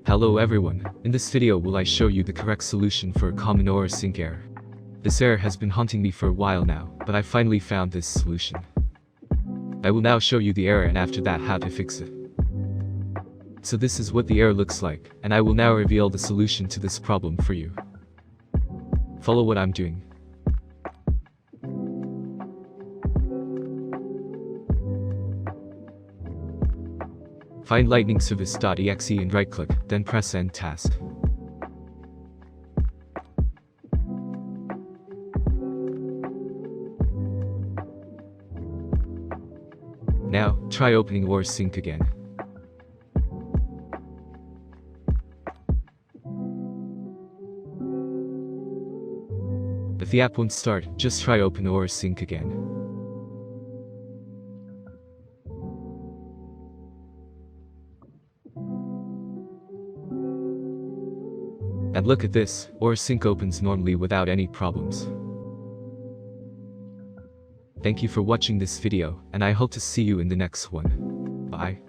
Hello everyone, in this video will I show you the correct solution for a common AuraSync error. This error has been haunting me for a while now, but I finally found this solution. I will now show you the error and after that how to fix it. So this is what the error looks like, and I will now reveal the solution to this problem for you. Follow what I'm doing. Find LightningService.exe and right-click, then press End Task. Now, try opening AuraSync again. If the app won't start, just try open AuraSync again. And look at this, AuraSync opens normally without any problems. Thank you for watching this video, and I hope to see you in the next one. Bye.